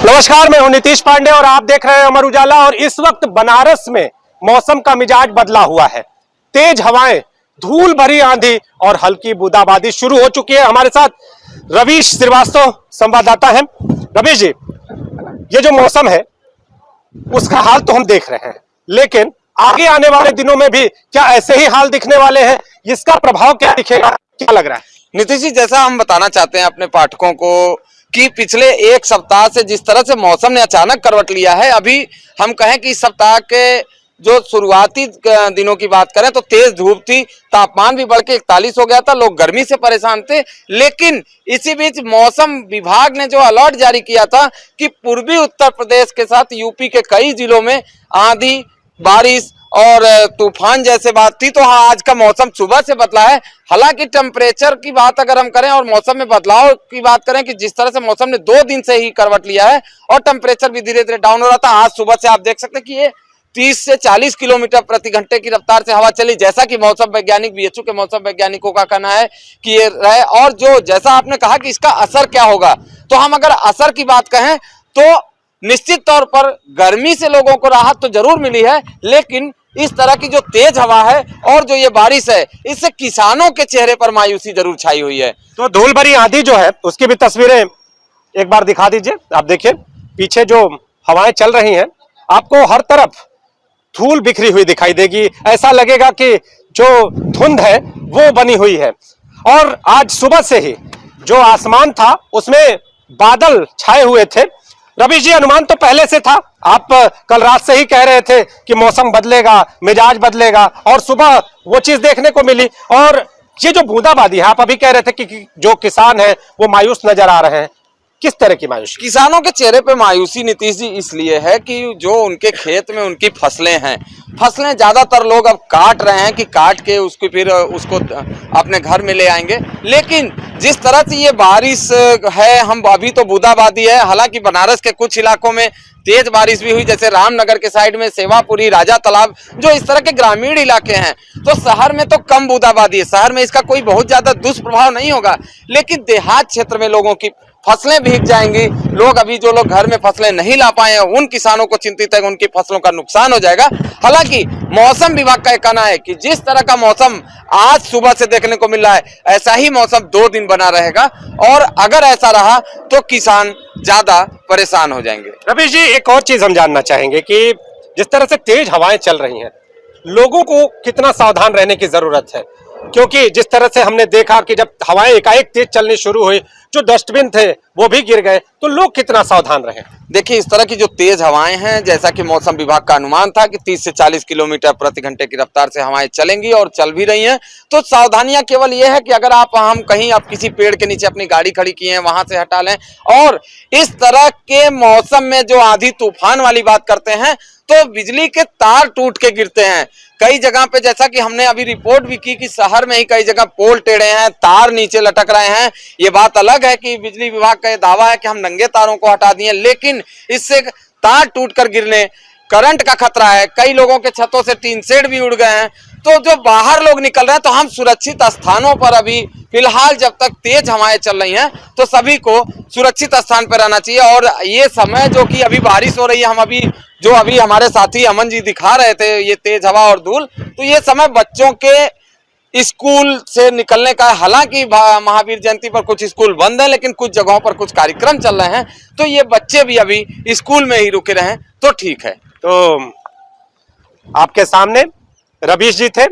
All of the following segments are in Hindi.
नमस्कार, मैं हूं नीतीश पांडे और आप देख रहे हैं अमर उजाला। और इस वक्त बनारस में मौसम का मिजाज बदला हुआ है। तेज हवाएं, धूल भरी आंधी और हल्की बूंदाबांदी शुरू हो चुकी है। हमारे साथ रवीश श्रीवास्तव संवाददाता हैं। रवीश जी, ये जो मौसम है उसका हाल तो हम देख रहे हैं, लेकिन आगे आने वाले दिनों में भी क्या ऐसे ही हाल दिखने वाले हैं? इसका प्रभाव क्या दिखेगा, क्या लग रहा है? नीतीश जी, जैसा हम बताना चाहते हैं अपने पाठकों को कि पिछले एक सप्ताह से जिस तरह से मौसम ने अचानक करवट लिया है, अभी हम कहें कि इस सप्ताह के जो शुरुआती दिनों की बात करें तो तेज धूप थी, तापमान भी बढ़ के 41 हो गया था, लोग गर्मी से परेशान थे। लेकिन इसी बीच मौसम विभाग ने जो अलर्ट जारी किया था कि पूर्वी उत्तर प्रदेश के साथ यूपी के कई जिलों में आंधी, बारिश और तूफान जैसे बात थी। तो हाँ, आज का मौसम सुबह से बदला है। हालांकि टेम्परेचर की बात अगर हम करें और मौसम में बदलाव की बात करें कि जिस तरह से मौसम ने 2 दिन से ही करवट लिया है और टेम्परेचर भी धीरे धीरे डाउन हो रहा था, आज सुबह से आप देख सकते हैं कि ये 30 से 40 किलोमीटर प्रति घंटे की रफ्तार से हवा चली, जैसा कि मौसम वैज्ञानिक बीएचयू के मौसम वैज्ञानिकों का कहना है कि ये रहे। और जो जैसा आपने कहा कि इसका असर क्या होगा, तो हम अगर असर की बात कहें तो निश्चित तौर पर गर्मी से लोगों को राहत तो जरूर मिली है, लेकिन इस तरह की जो तेज हवा है और जो ये बारिश है, इससे किसानों के चेहरे पर मायूसी जरूर छाई हुई है। तो धूल भरी आंधी जो है उसकी भी तस्वीरें एक बार दिखा दीजिए। आप देखिए, पीछे जो हवाएं चल रही हैं, आपको हर तरफ धूल बिखरी हुई दिखाई देगी। ऐसा लगेगा कि जो धुंध है वो बनी हुई है। और आज सुबह से ही जो आसमान था उसमें बादल छाए हुए थे। रवि जी, अनुमान तो पहले से था, आप कल रात से ही कह रहे थे कि मौसम बदलेगा, मिजाज बदलेगा, और सुबह वो चीज देखने को मिली। और ये जो बूंदाबांदी है, आप अभी कह रहे थे कि जो किसान है वो मायूस नजर आ रहे हैं। किस तरह की मायूसी? किसानों के चेहरे पे मायूसी नीतीश जी इसलिए है कि जो उनके खेत में उनकी फसलें हैं, फसलें ज्यादातर लोग अब काट रहे हैं कि काट के उसको फिर उसको अपने घर में ले आएंगे। लेकिन जिस तरह से ये बारिश है, हम अभी तो बूंदाबांदी है, हालांकि बनारस के कुछ इलाकों में तेज बारिश भी हुई, जैसे रामनगर के साइड में सेवापुरी, राजा तालाब, जो इस तरह के ग्रामीण इलाके हैं। तो शहर में तो कम बूंदाबांदी है, शहर में इसका कोई बहुत ज्यादा दुष्प्रभाव नहीं होगा, लेकिन देहात क्षेत्र में लोगों की फसलें भीग जाएंगी। लोग अभी जो लोग घर में फसलें नहीं ला पाए हैं, उन किसानों को चिंतित है कि उनकी फसलों का नुकसान हो जाएगा। हालांकि मौसम विभाग का कहना है कि जिस तरह का मौसम आज सुबह से देखने को मिल रहा है, ऐसा ही मौसम 2 दिन बना रहेगा, और अगर ऐसा रहा तो किसान ज्यादा परेशान हो जाएंगे। रवि जी, एक और चीज हम जानना चाहेंगे कि जिस तरह से तेज हवाएं चल रही हैं, लोगों को कितना सावधान रहने की जरूरत है? क्योंकि जिस तरह से हमने देखा कि जब हवाएं एकाएक तेज चलनी शुरू हुई, जो डस्टबिन थे वो भी गिर गए, तो लोग कितना सावधान रहे? देखिए, इस तरह की जो तेज हवाएं हैं, जैसा कि मौसम विभाग का अनुमान था कि 30 से 40 किलोमीटर प्रति घंटे की रफ्तार से हवाएं चलेंगी और चल भी रही हैं। तो सावधानियां केवल ये है कि अगर हम कहीं आप किसी पेड़ के नीचे अपनी गाड़ी खड़ी की है, वहां से हटा लें। और इस तरह के मौसम में जो आंधी तूफान वाली बात करते हैं, तो बिजली के तार टूट के गिरते हैं कई जगह पे, जैसा कि हमने अभी रिपोर्ट भी की कि शहर में ही कई जगह पोल टेढ़े हैं, तार नीचे लटक रहे हैं। ये बात अलग है कि बिजली विभाग का ये दावा है कि हम नंगे तारों को हटा दिए, लेकिन इससे तार टूटकर गिरने, करंट का खतरा है। कई लोगों के छतों से टीन शेड भी उड़ गए हैं। तो जो बाहर लोग निकल रहे हैं, तो हम सुरक्षित स्थानों पर अभी फिलहाल, जब तक तेज हवाएं चल रही हैं, तो सभी को सुरक्षित स्थान पर रहना चाहिए। और ये समय जो कि अभी बारिश हो रही है, हम अभी हमारे साथी अमन जी दिखा रहे थे ये तेज हवा और धूल, तो ये समय बच्चों के स्कूल से निकलने का। हालांकि महावीर जयंती पर कुछ स्कूल बंद है, लेकिन कुछ जगहों पर कुछ कार्यक्रम चल रहे हैं, तो ये बच्चे भी अभी स्कूल में ही रुके रहें तो ठीक है। तो आपके सामने रवीश जी थे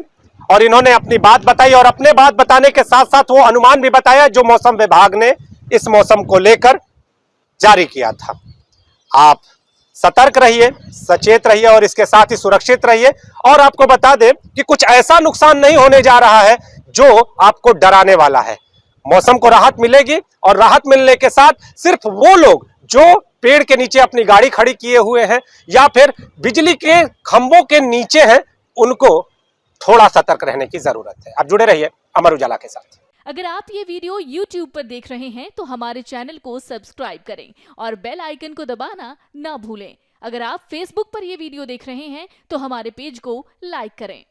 और इन्होंने अपनी बात बताई, और अपने बात बताने के साथ साथ वो अनुमान भी बताया जो मौसम विभाग ने इस मौसम को लेकर जारी किया था। आप सतर्क रहिए, सचेत रहिए और इसके साथ ही सुरक्षित रहिए। और आपको बता दें कि कुछ ऐसा नुकसान नहीं होने जा रहा है जो आपको डराने वाला है। मौसम को राहत मिलेगी, और राहत मिलने के साथ सिर्फ वो लोग जो पेड़ के नीचे अपनी गाड़ी खड़ी किए हुए हैं या फिर बिजली के खंभों के नीचे हैं, उनको थोड़ा सतर्क रहने की जरूरत है। आप जुड़े रहिए अमर उजाला के साथ। अगर आप ये वीडियो YouTube पर देख रहे हैं तो हमारे चैनल को सब्सक्राइब करें और बेल आइकन को दबाना ना भूलें। अगर आप Facebook पर ये वीडियो देख रहे हैं तो हमारे पेज को लाइक करें।